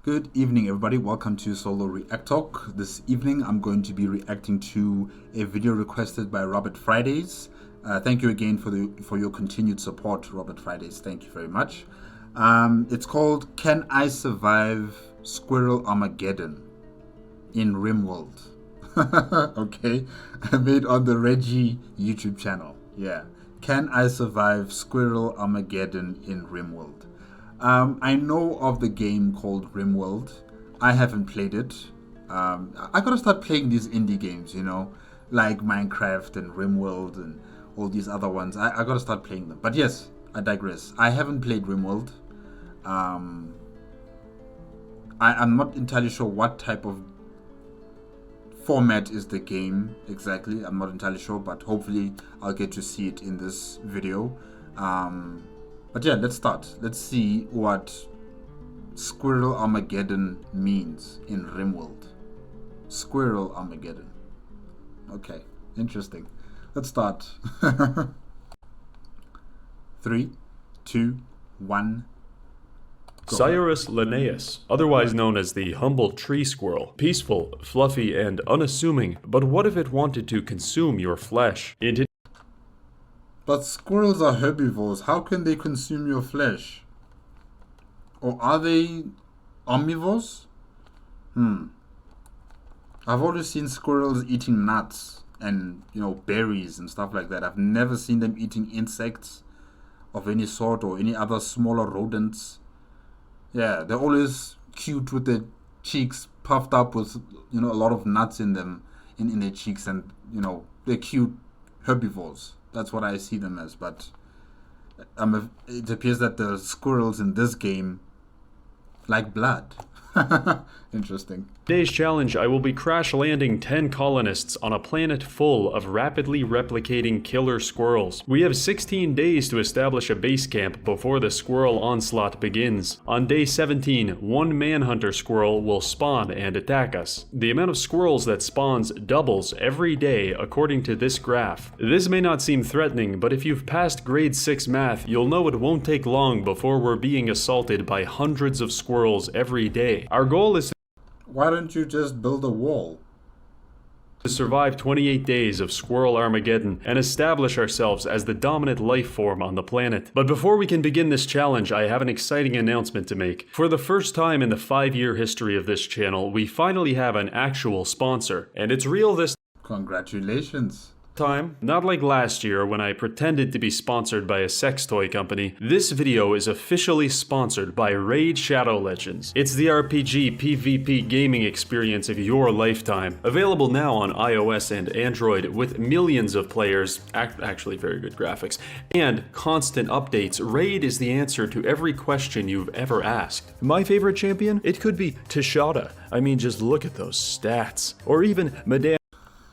Good evening, everybody. Welcome to Solo ReacTalk. This evening, I'm going to be reacting to a video requested by Robert Fridays. Thank you again for your continued support, Robert Fridays. Thank you very much. It's called "Can I Survive Squirrel Armageddon in Rimworld?" Okay, made on the Riggie YouTube channel. Yeah, "Can I Survive Squirrel Armageddon in Rimworld?" I know of the game called Rimworld. I haven't played it. I gotta start playing these indie games, like Minecraft and Rimworld and all these other ones. I gotta start playing them. But yes, I digress. I haven't played Rimworld. I'm not entirely sure what type of format is the game exactly. I'm not entirely sure, but hopefully I'll get to see it in this video. But yeah, let's start. Let's see what Squirrel Armageddon means in Rimworld. Squirrel Armageddon. Okay, interesting. Let's start. 3, 2, 1. Sciurus Linnaeus, otherwise known as the humble tree squirrel. Peaceful, fluffy, and unassuming, but what if it wanted to consume your flesh? But squirrels are herbivores. How can they consume your flesh? Or are they omnivores? I've always seen squirrels eating nuts and, berries and stuff like that. I've never seen them eating insects of any sort or any other smaller rodents. Yeah, they're always cute with their cheeks puffed up with, a lot of nuts in them, in their cheeks, and, they're cute herbivores. That's what I see them as, but it appears that the squirrels in this game like blood. Interesting. Today's challenge, I will be crash landing 10 colonists on a planet full of rapidly replicating killer squirrels. We have 16 days to establish a base camp before the squirrel onslaught begins. On day 17, one manhunter squirrel will spawn and attack us. The amount of squirrels that spawns doubles every day according to this graph. This may not seem threatening, but if you've passed grade 6 math, you'll know it won't take long before we're being assaulted by hundreds of squirrels every day. Our goal is Why don't you just build a wall? to survive 28 days of Squirrel Armageddon and establish ourselves as the dominant life form on the planet. But before we can begin this challenge, I have an exciting announcement to make. For the first time in the 5-year history of this channel, we finally have an actual sponsor, and it's real this Congratulations. time. Not like last year when I pretended to be sponsored by a sex toy company. This video is officially sponsored by Raid Shadow Legends. It's the RPG PvP gaming experience of your lifetime. Available now on iOS and Android with millions of players, actually very good graphics, and constant updates. Raid is the answer to every question you've ever asked. My favorite champion? It could be Tashada. I mean, just look at those stats. Or even Madame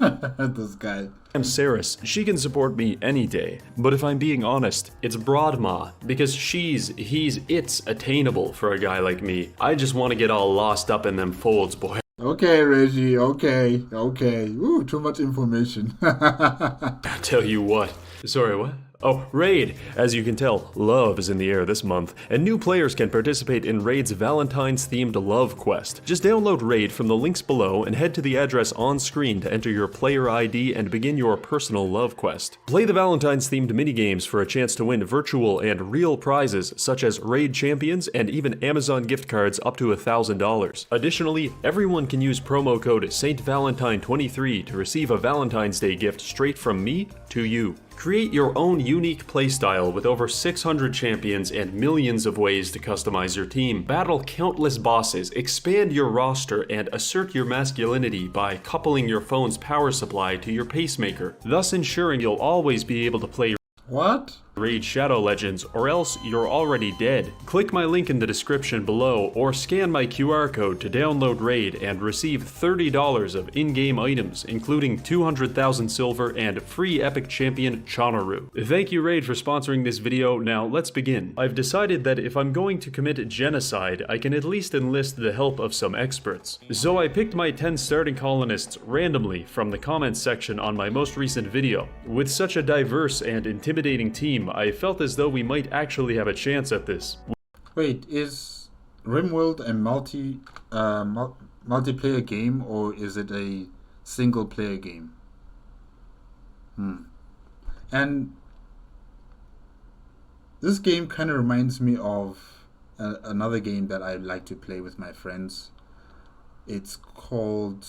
This guy. Sciurus, she can support me any day. But if I'm being honest, it's Broadma, because it's attainable for a guy like me. I just want to get all lost up in them folds, boy. Okay, Reggie. Okay. Ooh, too much information. I tell you what. Sorry, what? Oh, Raid! As you can tell, love is in the air this month, and new players can participate in Raid's Valentine's-themed love quest. Just download Raid from the links below and head to the address on screen to enter your player ID and begin your personal love quest. Play the Valentine's-themed minigames for a chance to win virtual and real prizes such as Raid Champions and even Amazon gift cards up to $1,000. Additionally, everyone can use promo code SaintValentine23 to receive a Valentine's Day gift straight from me to you. Create your own unique playstyle with over 600 champions and millions of ways to customize your team. Battle countless bosses, expand your roster, and assert your masculinity by coupling your phone's power supply to your pacemaker, thus ensuring you'll always be able to play What? Raid Shadow Legends, or else you're already dead. Click my link in the description below or scan my QR code to download Raid and receive $30 of in-game items, including 200,000 silver and free epic champion Chonaru. Thank you Raid for sponsoring this video. Now let's begin. I've decided that if I'm going to commit genocide, I can at least enlist the help of some experts. So I picked my 10 starting colonists randomly from the comments section on my most recent video. With such a diverse and intimidating team, I felt as though we might actually have a chance at this. Wait, is Rimworld a multiplayer game, or is it a single player game? And this game kind of reminds me of another game that I like to play with my friends. It's called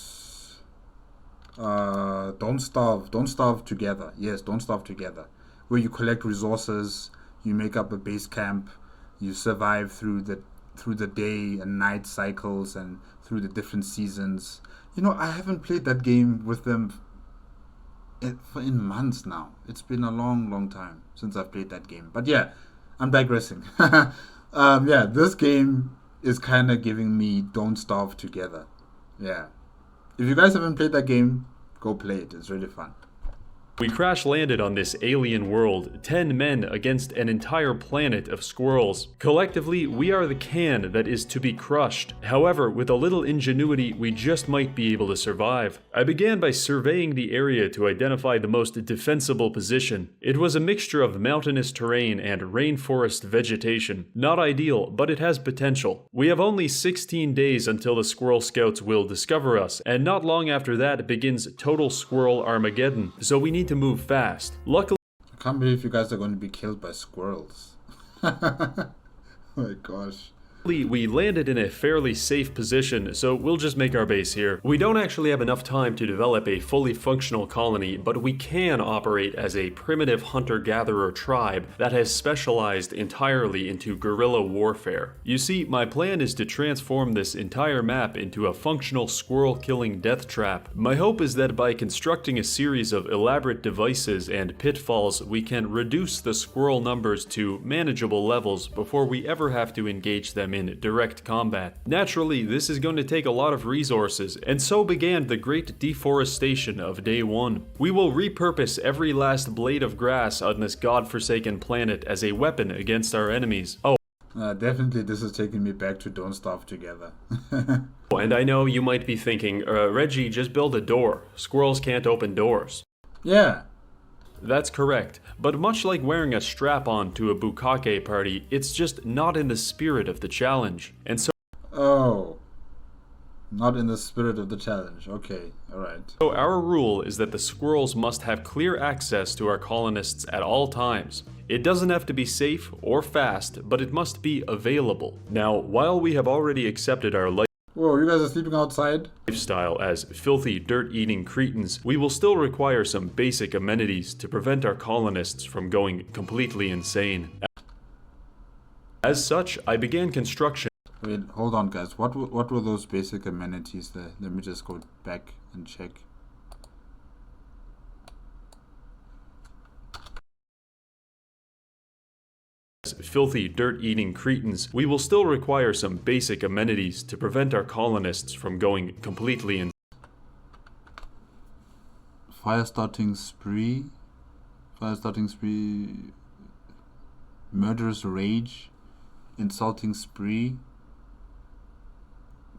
Don't Starve Together. Yes, Don't Starve Together, where you collect resources, you make up a base camp, you survive through the day and night cycles and through the different seasons. You know, I haven't played that game with them in months now. It's been a long time since I've played that game. But yeah, I'm digressing. Yeah, this game is kind of giving me Don't Starve Together. Yeah. If you guys haven't played that game, go play it. It's really fun. We crash landed on this alien world, 10 men against an entire planet of squirrels. Collectively, we are the can that is to be crushed. However, with a little ingenuity, we just might be able to survive. I began by surveying the area to identify the most defensible position. It was a mixture of mountainous terrain and rainforest vegetation. Not ideal, but it has potential. We have only 16 days until the Squirrel Scouts will discover us, and not long after that begins total Squirrel Armageddon, so we need to move fast. Luckily, I can't believe you guys are going to be killed by squirrels. Oh my gosh. we landed in a fairly safe position, so we'll just make our base here. We don't actually have enough time to develop a fully functional colony, but we can operate as a primitive hunter-gatherer tribe that has specialized entirely into guerrilla warfare. You see, my plan is to transform this entire map into a functional squirrel-killing death trap. My hope is that by constructing a series of elaborate devices and pitfalls, we can reduce the squirrel numbers to manageable levels before we ever have to engage them in direct combat. Naturally, this is going to take a lot of resources, and so began the great deforestation of day one. We will repurpose every last blade of grass on this godforsaken planet as a weapon against our enemies. Oh, definitely this is taking me back to Don't Starve Together. and I know you might be thinking, Reggie, just build a door. Squirrels can't open doors. Yeah. That's correct, but much like wearing a strap-on to a bukkake party, it's just not in the spirit of the challenge. And so not in the spirit of the challenge. Okay, alright. So our rule is that the squirrels must have clear access to our colonists at all times. It doesn't have to be safe or fast, but it must be available. Now, while we have already accepted our Whoa, you guys are sleeping outside? lifestyle as filthy, dirt-eating cretins, we will still require some basic amenities to prevent our colonists from going completely insane. As such, I began construction. Wait, hold on guys. What were those basic amenities there? Let me just go back and check. Filthy, dirt-eating cretins, we will still require some basic amenities to prevent our colonists from going completely insane. Fire starting spree, murderous rage, insulting spree,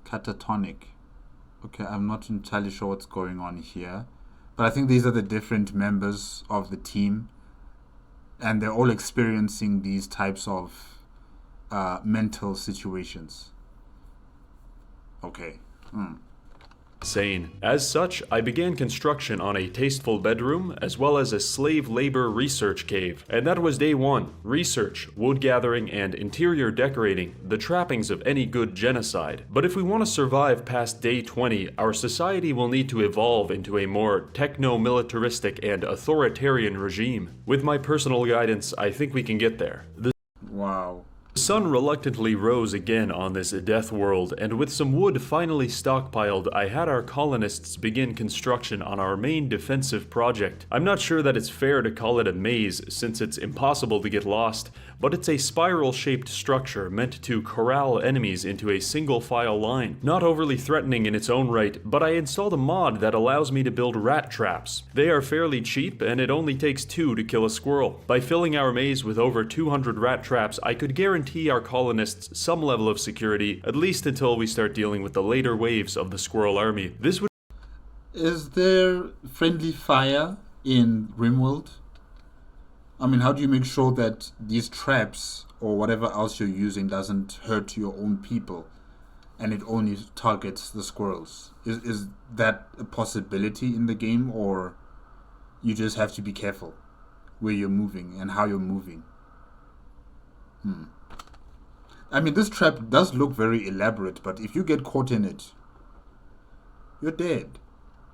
catatonic. Okay, I'm not entirely sure what's going on here, but I think these are the different members of the team, and they're all experiencing these types of mental situations. Okay. Insane. As such, I began construction on a tasteful bedroom, as well as a slave labor research cave. And that was day one. Research, wood gathering, and interior decorating, the trappings of any good genocide. But if we want to survive past day 20, our society will need to evolve into a more techno-militaristic and authoritarian regime. With my personal guidance, I think we can get there. Wow. The sun reluctantly rose again on this death world, and with some wood finally stockpiled, I had our colonists begin construction on our main defensive project. I'm not sure that it's fair to call it a maze, since it's impossible to get lost, but it's a spiral-shaped structure meant to corral enemies into a single-file line. Not overly threatening in its own right, but I installed a mod that allows me to build rat traps. They are fairly cheap, and it only takes 2 to kill a squirrel. By filling our maze with over 200 rat traps, I could guarantee our colonists some level of security, at least until we start dealing with the later waves of the squirrel army. This would... Is there friendly fire in Rimworld? I mean, how do you make sure that these traps or whatever else you're using doesn't hurt your own people, and it only targets the squirrels. Is that a possibility in the game, or you just have to be careful where you're moving and how you're moving? I mean, this trap does look very elaborate, but if you get caught in it, you're dead.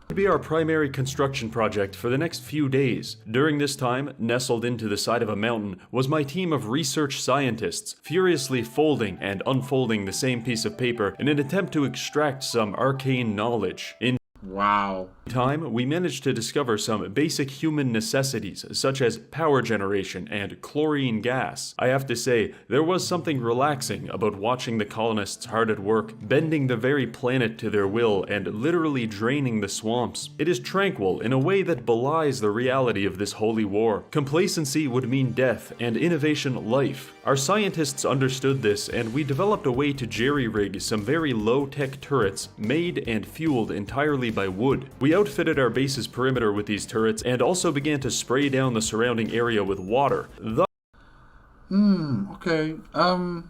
Would be our primary construction project for the next few days. During this time, nestled into the side of a mountain, was my team of research scientists, furiously folding and unfolding the same piece of paper in an attempt to extract some arcane knowledge. In Wow. time, we managed to discover some basic human necessities, such as power generation and chlorine gas. I have to say, there was something relaxing about watching the colonists hard at work, bending the very planet to their will and literally draining the swamps. It is tranquil in a way that belies the reality of this holy war. Complacency would mean death, and innovation life. Our scientists understood this, and we developed a way to jerry-rig some very low-tech turrets made and fueled entirely by wood. We outfitted our base's perimeter with these turrets and also began to spray down the surrounding area with water. Okay. I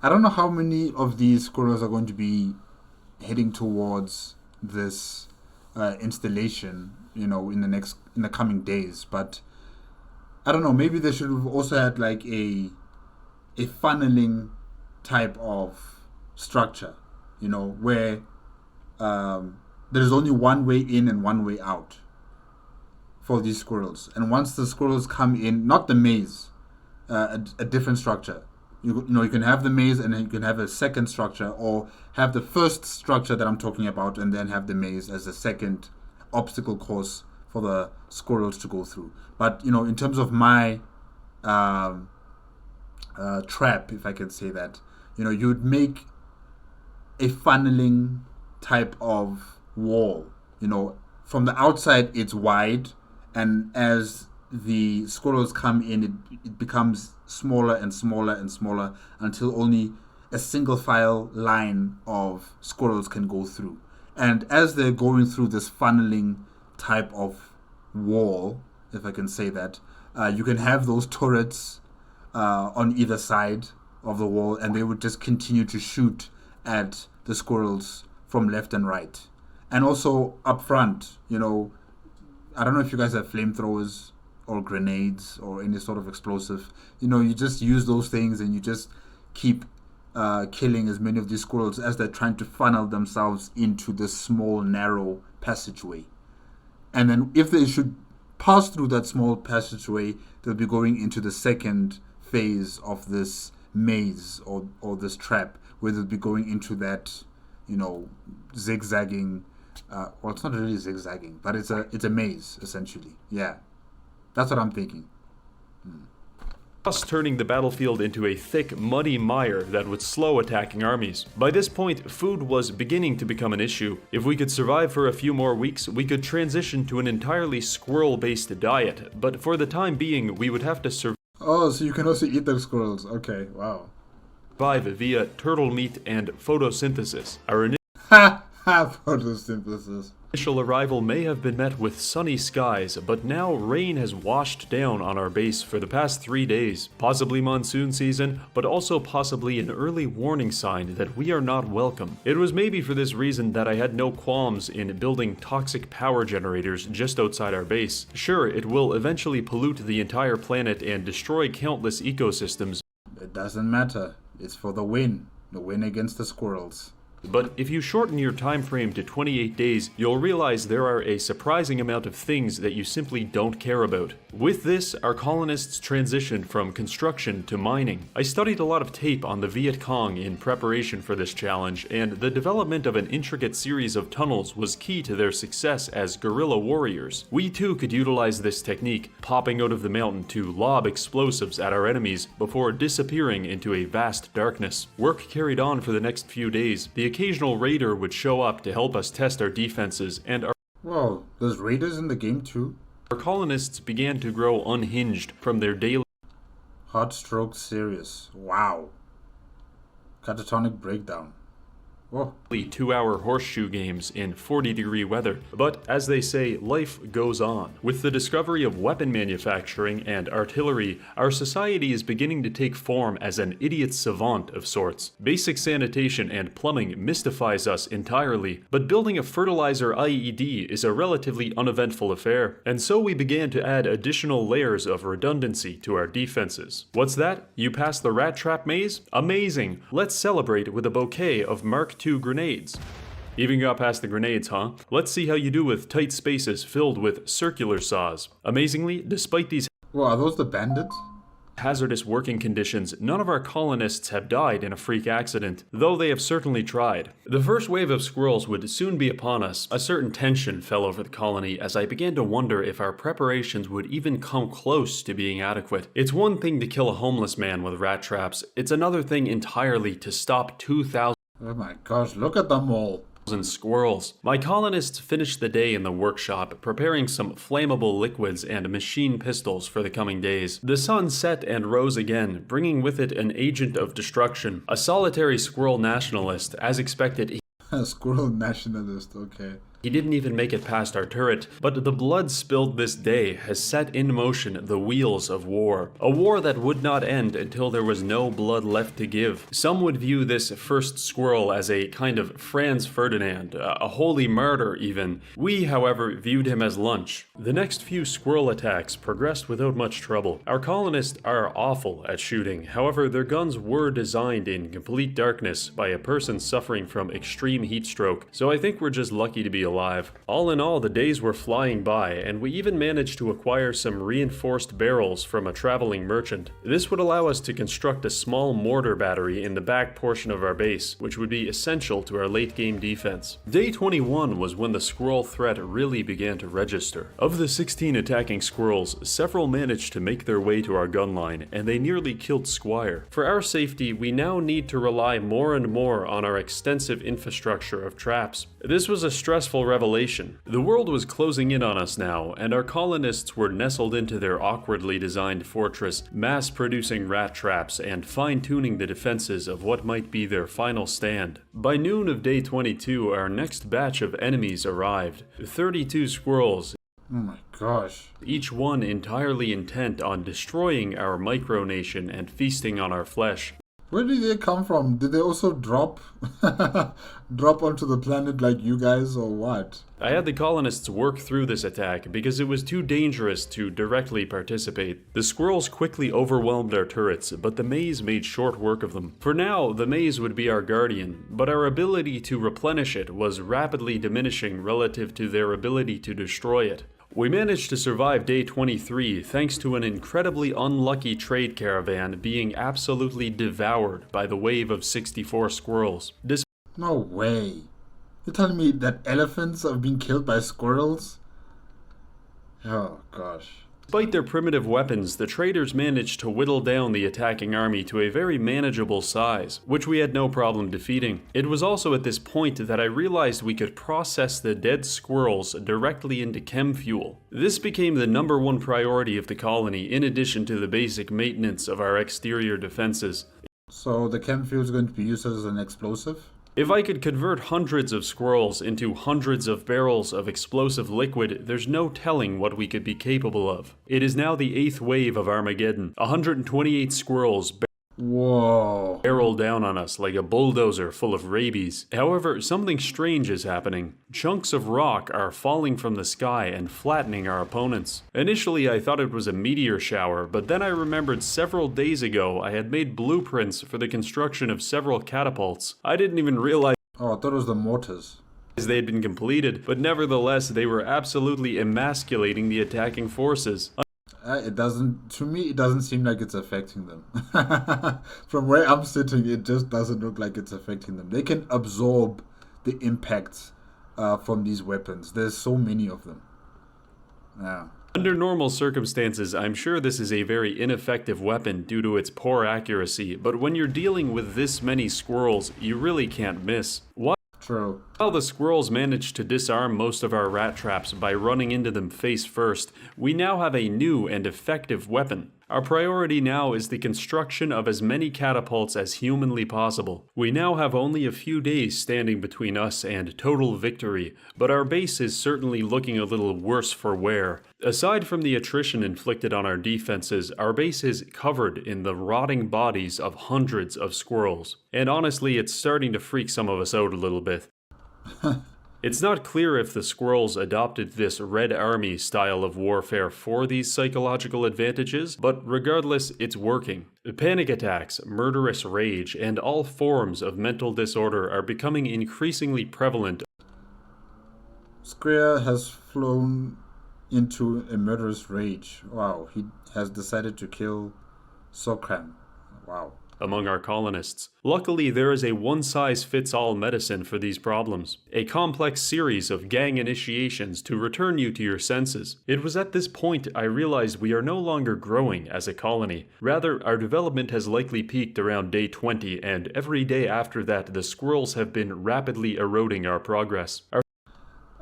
don't know how many of these squirrels are going to be heading towards this installation, in the coming days, but I don't know, maybe they should have also had like a funneling type of structure, where there's only one way in and one way out for these squirrels. And once the squirrels come in, not the maze, a different structure. You can have the maze and then you can have a second structure, or have the first structure that I'm talking about and then have the maze as a second obstacle course for the squirrels to go through. But in terms of my trap, if I can say that, you would make a funneling type of wall. From the outside it's wide, and as the squirrels come in, it becomes smaller and smaller and smaller until only a single file line of squirrels can go through. And as they're going through this funneling type of wall, if I can say that, you can have those turrets on either side of the wall, and they would just continue to shoot at the squirrels from left and right. And also up front, I don't know if you guys have flamethrowers or grenades or any sort of explosive. You just use those things and you just keep killing as many of these squirrels as they're trying to funnel themselves into this small, narrow passageway. And then if they should pass through that small passageway, they'll be going into the second phase of this maze or this trap, where they'll be going into that, zigzagging. Well, it's not really zigzagging, but it's a maze essentially. Yeah, that's what I'm thinking. Thus turning the battlefield into a thick, muddy mire that would slow attacking armies. By this point, food was beginning to become an issue. If we could survive for a few more weeks, we could transition to an entirely squirrel-based diet, but for the time being, we would have to survive. Oh, so you can also eat those squirrels. Okay, wow. Via turtle meat and photosynthesis. Our photosynthesis. initial arrival may have been met with sunny skies, but now rain has washed down on our base for the past 3 days. Possibly monsoon season, but also possibly an early warning sign that we are not welcome. It was maybe for this reason that I had no qualms in building toxic power generators just outside our base. Sure, it will eventually pollute the entire planet and destroy countless ecosystems. It doesn't matter. It's for the win. The win against the squirrels. But if you shorten your time frame to 28 days, you'll realize there are a surprising amount of things that you simply don't care about. With this, our colonists transitioned from construction to mining. I studied a lot of tape on the Viet Cong in preparation for this challenge, and the development of an intricate series of tunnels was key to their success as guerrilla warriors. We too could utilize this technique, popping out of the mountain to lob explosives at our enemies before disappearing into a vast darkness. Work carried on for the next few days. The occasional raider would show up to help us test our defenses, and Whoa, there's raiders in the game too? our colonists began to grow unhinged from their daily Heart stroke serious. Wow. Catatonic breakdown. Oh, 2-hour horseshoe games in 40-degree weather. But as they say, life goes on. With the discovery of weapon manufacturing and artillery, our society is beginning to take form as an idiot savant of sorts. Basic sanitation and plumbing mystifies us entirely, but building a fertilizer IED is a relatively uneventful affair, and so we began to add additional layers of redundancy to our defenses. What's that? You passed the rat trap maze? Amazing! Let's celebrate with a bouquet of Mark II grenades. Even got past the grenades, huh? Let's see how you do with tight spaces filled with circular saws. Amazingly, despite these well, are those the bandits? hazardous working conditions, none of our colonists have died in a freak accident, though they have certainly tried. The first wave of squirrels would soon be upon us. A certain tension fell over the colony as I began to wonder if our preparations would even come close to being adequate. It's one thing to kill a homeless man with rat traps, it's another thing entirely to stop 2,000 Oh my gosh, look at them all. squirrels. My colonists finished the day in the workshop, preparing some flammable liquids and machine pistols for the coming days. The sun set and rose again, bringing with it an agent of destruction. A solitary squirrel nationalist, as expected. A squirrel nationalist, okay. He didn't even make it past our turret, but the blood spilled this day has set in motion the wheels of war. A war that would not end until there was no blood left to give. Some would view this first squirrel as a kind of Franz Ferdinand, a holy martyr even. We, however, viewed him as lunch. The next few squirrel attacks progressed without much trouble. Our colonists are awful at shooting, however their guns were designed in complete darkness by a person suffering from extreme heat stroke, so I think we're just lucky to be alive. All in all, the days were flying by, and we even managed to acquire some reinforced barrels from a traveling merchant. This would allow us to construct a small mortar battery in the back portion of our base, which would be essential to our late-game defense. Day 21 was when the squirrel threat really began to register. Of the 16 attacking squirrels, several managed to make their way to our gun line, and they nearly killed Squire. For our safety, we now need to rely more and more on our extensive infrastructure of traps. This was a stressful revelation. The world was closing in on us now, and our colonists were nestled into their awkwardly designed fortress, mass-producing rat traps and fine-tuning the defenses of what might be their final stand. By noon of day 22, our next batch of enemies arrived. 32 squirrels. Oh my gosh. Each one entirely intent on destroying our micronation and feasting on our flesh. Where did they come from? Did they also drop onto the planet like you guys, or what? I had the colonists work through this attack because it was too dangerous to directly participate. The squirrels quickly overwhelmed our turrets, but the maze made short work of them. For now, the maze would be our guardian, but our ability to replenish it was rapidly diminishing relative to their ability to destroy it. We managed to survive day 23 thanks to an incredibly unlucky trade caravan being absolutely devoured by the wave of 64 squirrels. No way. You're telling me that elephants have been killed by squirrels? Oh gosh. Despite their primitive weapons, the traders managed to whittle down the attacking army to a very manageable size, which we had no problem defeating. It was also at this point that I realized we could process the dead squirrels directly into chem fuel. This became the #1 priority of the colony, in addition to the basic maintenance of our exterior defenses. So the chem fuel is going to be used as an explosive? If I could convert hundreds of squirrels into hundreds of barrels of explosive liquid, there's no telling what we could be capable of. It is now the 8th wave of Armageddon. 128 squirrels Whoa. barrel down on us like a bulldozer full of rabies. However, something strange is happening. Chunks of rock are falling from the sky and flattening our opponents. Initially, I thought it was a meteor shower, but then I remembered several days ago I had made blueprints for the construction of several catapults. I didn't even realize Oh, I thought it was the mortars. they had been completed, but nevertheless they were absolutely emasculating the attacking forces. It doesn't seem like it's affecting them. From where I'm sitting, it just doesn't look like it's affecting them. They can absorb the impacts from these weapons. There's so many of them. Yeah. Under normal circumstances, I'm sure this is a very ineffective weapon due to its poor accuracy, but when you're dealing with this many squirrels, you really can't miss. True. While the squirrels managed to disarm most of our rat traps by running into them face first, we now have a new and effective weapon. Our priority now is the construction of as many catapults as humanly possible. We now have only a few days standing between us and total victory, but our base is certainly looking a little worse for wear. Aside from the attrition inflicted on our defenses, our base is covered in the rotting bodies of hundreds of squirrels. And honestly, it's starting to freak some of us out a little bit. It's not clear if the squirrels adopted this Red Army style of warfare for these psychological advantages, but regardless, it's working. Panic attacks, murderous rage, and all forms of mental disorder are becoming increasingly prevalent. Squirrel has flown into a murderous rage. Wow, he has decided to kill Sokran. Wow. Among our colonists. Luckily, there is a one-size-fits-all medicine for these problems. A complex series of gang initiations to return you to your senses. It was at this point I realized we are no longer growing as a colony. Rather, our development has likely peaked around day 20, and every day after that, the squirrels have been rapidly eroding our progress.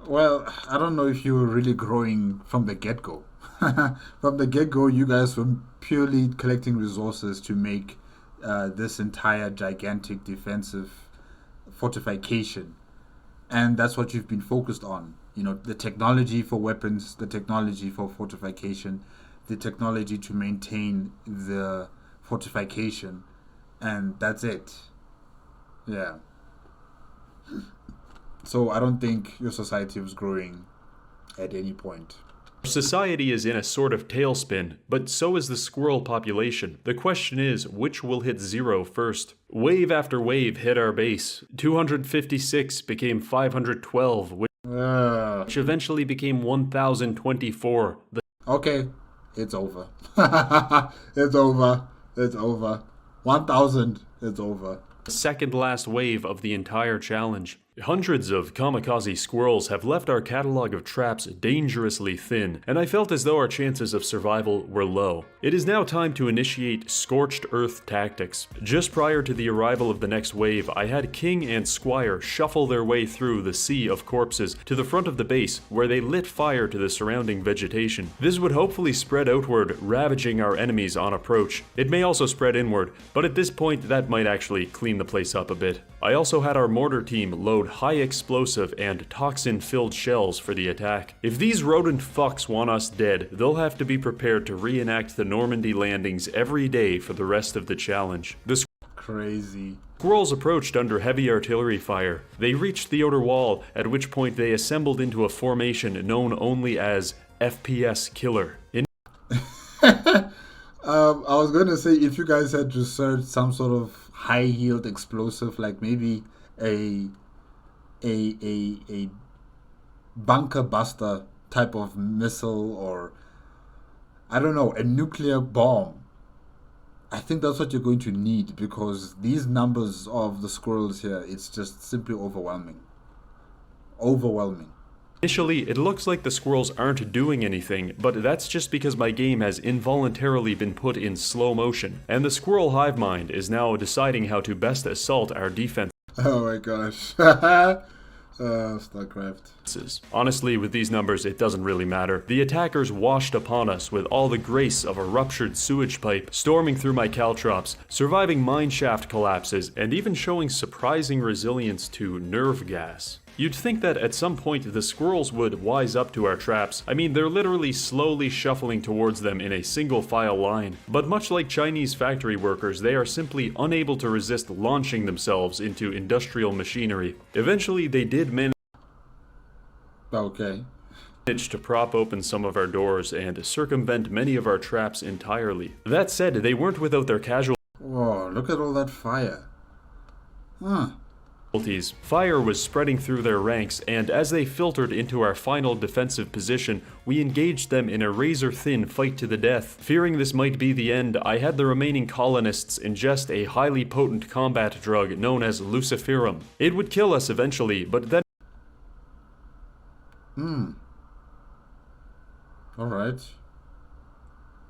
Well, I don't know if you were really growing from the get-go. From the get-go, you guys were purely collecting resources to make this entire gigantic defensive fortification, and that's what you've been focused on. You know, the technology for weapons, the technology for fortification, the technology to maintain the fortification, and that's it. Yeah. So I don't think your society was growing at any point. Society is in a sort of tailspin, but so is the squirrel population. The question is, which will hit zero first? Wave after wave hit our base. 256 became 512, which eventually became 1024. Okay, it's over. It's over. It's over. 1000, it's over. The second last wave of the entire challenge. Hundreds of kamikaze squirrels have left our catalog of traps dangerously thin, and I felt as though our chances of survival were low. It is now time to initiate scorched earth tactics. Just prior to the arrival of the next wave, I had King and Squire shuffle their way through the sea of corpses to the front of the base, where they lit fire to the surrounding vegetation. This would hopefully spread outward, ravaging our enemies on approach. It may also spread inward, but at this point that might actually clean the place up a bit. I also had our mortar team load high explosive and toxin-filled shells for the attack. If these rodent fucks want us dead, they'll have to be prepared to reenact the Normandy landings every day for the rest of the challenge. The Crazy. squirrels approached under heavy artillery fire. They reached the outer wall, at which point they assembled into a formation known only as FPS Killer. I was going to say, if you guys had to search some sort of high-yield explosive, like maybe a bunker buster type of missile, or I don't know, a nuclear bomb, I think that's what you're going to need, because these numbers of the squirrels here, it's just simply overwhelming. Initially, it looks like the squirrels aren't doing anything, but that's just because my game has involuntarily been put in slow motion, and the squirrel hive mind is now deciding how to best assault our defense. Oh my gosh. StarCraft. Honestly, with these numbers, it doesn't really matter. The attackers washed upon us with all the grace of a ruptured sewage pipe, storming through my caltrops, surviving mineshaft collapses, and even showing surprising resilience to nerve gas. You'd think that at some point the squirrels would wise up to our traps. I mean, they're literally slowly shuffling towards them in a single file line. But much like Chinese factory workers, they are simply unable to resist launching themselves into industrial machinery. Eventually, they did manage to prop open some of our doors and circumvent many of our traps entirely. That said, they weren't without their casualties. Whoa, look at all that fire. Fire was spreading through their ranks, and as they filtered into our final defensive position, we engaged them in a razor-thin fight to the death. Fearing this might be the end, I had the remaining colonists ingest a highly potent combat drug known as luciferum. It would kill us eventually, but then... Alright.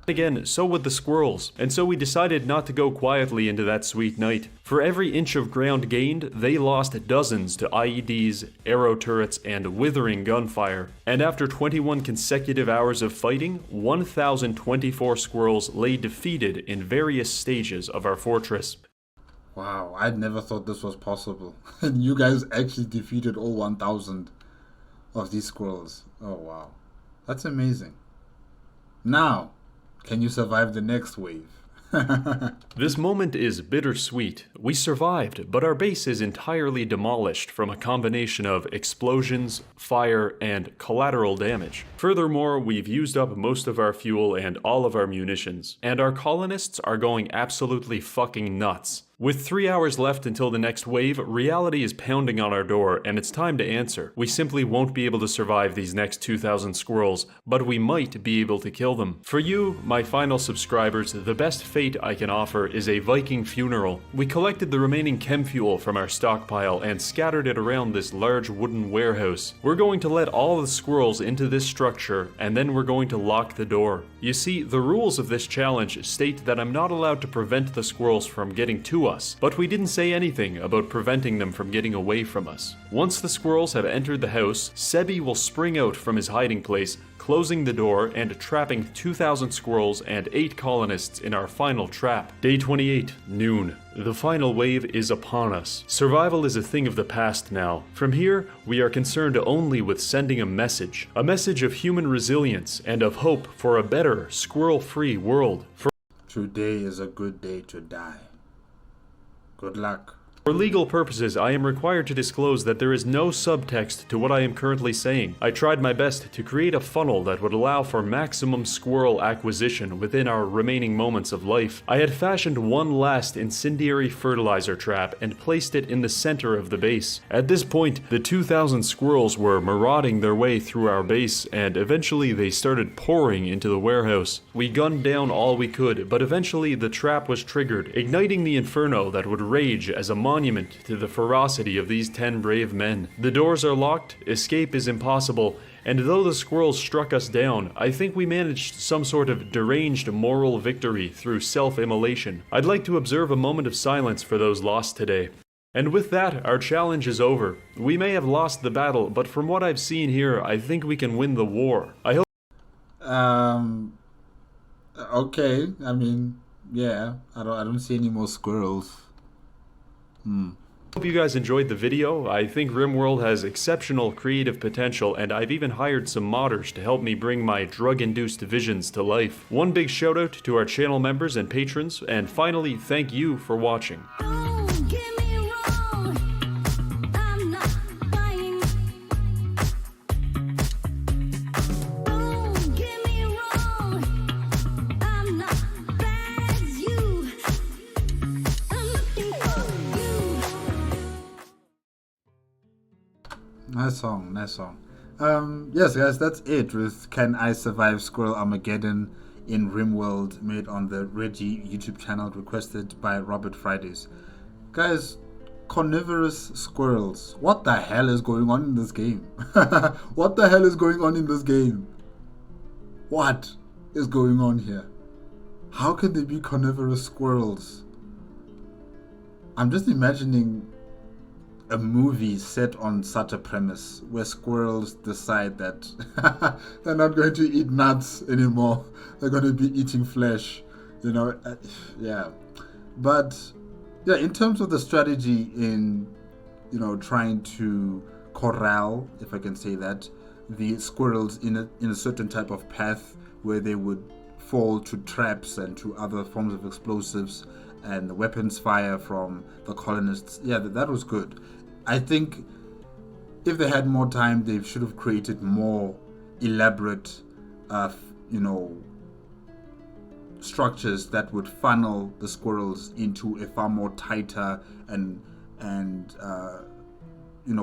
Again, so would the squirrels, and so we decided not to go quietly into that sweet night. For every inch of ground gained, they lost dozens to IEDs, arrow turrets, and withering gunfire. And after 21 consecutive hours of fighting, 1,024 squirrels lay defeated in various stages of our fortress. Wow, I never thought this was possible. And you guys actually defeated all 1,000 of these squirrels. Oh wow, that's amazing. Now, can you survive the next wave? This moment is bittersweet. We survived, but our base is entirely demolished from a combination of explosions, fire, and collateral damage. Furthermore, we've used up most of our fuel and all of our munitions, and our colonists are going absolutely fucking nuts. With 3 hours left until the next wave, reality is pounding on our door, and it's time to answer. We simply won't be able to survive these next 2,000 squirrels, but we might be able to kill them. For you, my final subscribers, the best fate I can offer is a Viking funeral. We collected the remaining chem fuel from our stockpile and scattered it around this large wooden warehouse. We're going to let all the squirrels into this structure, and then we're going to lock the door. You see, the rules of this challenge state that I'm not allowed to prevent the squirrels from getting to us, but we didn't say anything about preventing them from getting away from us. Once the squirrels have entered the house, Sebi will spring out from his hiding place, closing the door and trapping 2,000 squirrels and 8 colonists in our final trap. Day 28, noon. The final wave is upon us. Survival is a thing of the past now. From here, we are concerned only with sending a message of human resilience and of hope for a better, squirrel-free world. Today is a good day to die. Good luck. For legal purposes, I am required to disclose that there is no subtext to what I am currently saying. I tried my best to create a funnel that would allow for maximum squirrel acquisition within our remaining moments of life. I had fashioned one last incendiary fertilizer trap and placed it in the center of the base. At this point, the 2,000 squirrels were marauding their way through our base, and eventually they started pouring into the warehouse. We gunned down all we could, but eventually the trap was triggered, igniting the inferno that would rage as a monument to the ferocity of these 10 brave men. The doors are locked, escape is impossible, and though the squirrels struck us down, I think we managed some sort of deranged moral victory through self-immolation. I'd like to observe a moment of silence for those lost today. And with that, our challenge is over. We may have lost the battle, but from what I've seen here, I think we can win the war. I hope... Okay, I mean, yeah, I don't see any more squirrels. Hope you guys enjoyed the video. I think Rimworld has exceptional creative potential, and I've even hired some modders to help me bring my drug-induced visions to life. One big shout out to our channel members and patrons, and finally, thank you for watching. Nice song. Yes, guys, that's it with Can I Survive Squirrel Armageddon in Rimworld, made on the Riggie YouTube channel, requested by Robert Fridays. Guys, carnivorous squirrels. What the hell is going on in this game? What the hell is going on in this game? What is going on here? How can there be carnivorous squirrels? I'm just imagining a movie set on such a premise where squirrels decide that they're not going to eat nuts anymore. They're going to be eating flesh, yeah. But yeah, in terms of the strategy in, trying to corral, if I can say that, the squirrels in a certain type of path where they would fall to traps and to other forms of explosives and the weapons fire from the colonists. Yeah, that was good. I think if they had more time, they should have created more elaborate, structures that would funnel the squirrels into a far more tighter and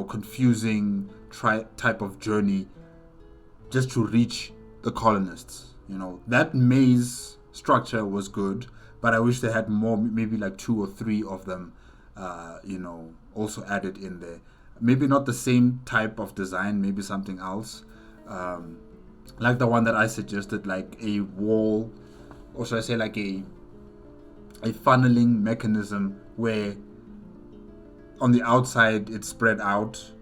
confusing type of journey just to reach the colonists. That maze structure was good, but I wish they had more, maybe like 2 or 3 of them, also added in there. Maybe not the same type of design, maybe something else, like the one that I suggested, like a wall or should I say like a funneling mechanism where on the outside it's spread out,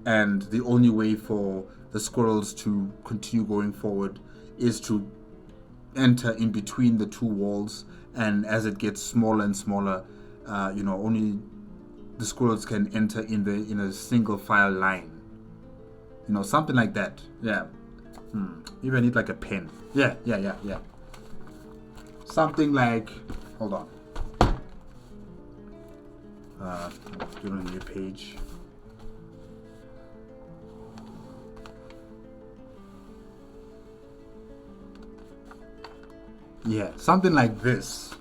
and the only way for the squirrels to continue going forward is to enter in between the two walls, and as it gets smaller and smaller, only the squirrels can enter in a single file line. Something like that. Yeah. Maybe I need like a pen. Yeah. Something like, hold on. Do it on a new page. Yeah, something like this.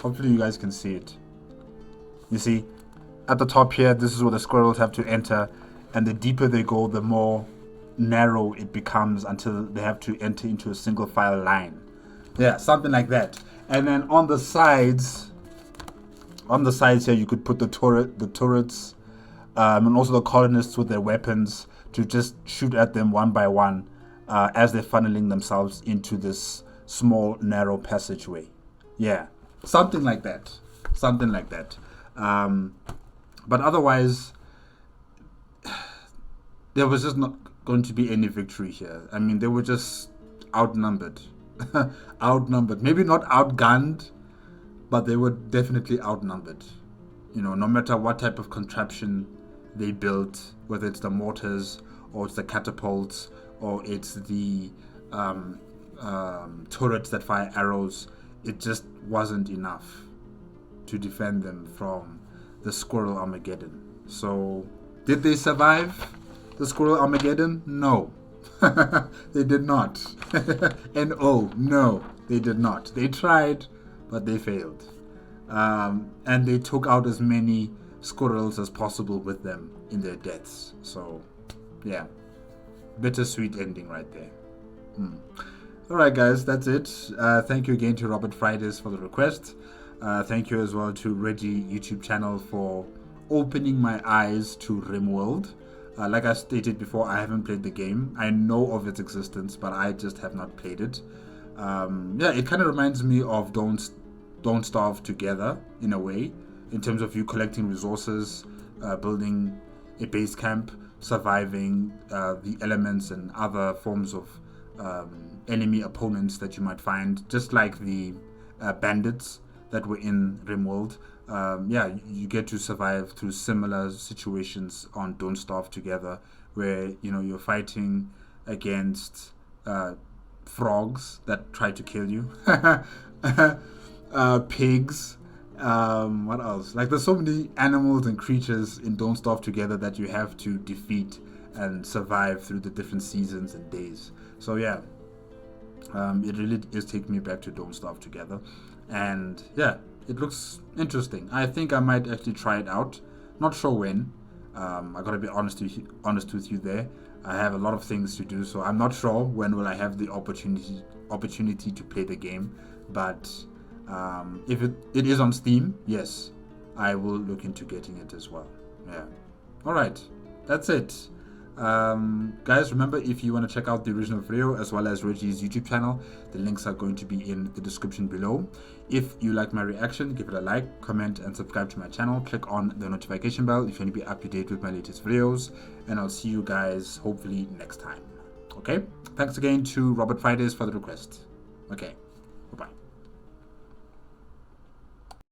Hopefully you guys can see it. You see, at the top here, this is where the squirrels have to enter, and the deeper they go, the more narrow it becomes until they have to enter into a single file line. Yeah, something like that. And then on the sides here, you could put the turrets, and also the colonists with their weapons to just shoot at them one by one as they're funneling themselves into this small, narrow passageway. Yeah, something like that. But otherwise, there was just not going to be any victory here. I mean, they were just outnumbered. Maybe not outgunned, but they were definitely outnumbered. No matter what type of contraption they built, whether it's the mortars or it's the catapults or it's the turrets that fire arrows, it just wasn't enough to defend them from the Squirrel Armageddon. So, did they survive the Squirrel Armageddon? No. They did not. And no, they did not. They tried, but they failed. And they took out as many squirrels as possible with them in their deaths. So, yeah. Bittersweet ending right there. Alright guys, that's it. Thank you again to Robert Fridays for the request. Thank you as well to Riggie YouTube channel for opening my eyes to Rimworld. Like I stated before, I haven't played the game. I know of its existence, but I just have not played it. It kind of reminds me of Don't Starve Together in a way, in terms of you collecting resources, building a base camp, surviving the elements and other forms of enemy opponents that you might find, just like the bandits that were in Rimworld. You get to survive through similar situations on Don't Starve Together, where you're fighting against frogs that try to kill you, pigs. What else? Like, there's so many animals and creatures in Don't Starve Together that you have to defeat and survive through the different seasons and days. So yeah, it really is taking me back to Don't Starve Together, and yeah, it looks interesting. I think I might actually try it out. Not sure when. I gotta be honest with you there. I have a lot of things to do, so I'm not sure when will I have the opportunity to play the game. But if it is on Steam, yes, I will look into getting it as well. Yeah. All right, that's it. Guys, remember, if you want to check out the original video as well as Reggie's YouTube channel, the links are going to be in the description below. If you like my reaction, give it a like, comment, and subscribe to my channel. Click on the notification bell if you want to be up to date with my latest videos, and I'll see you guys hopefully next time. Okay, thanks again to Robert Fridays for the request. Okay.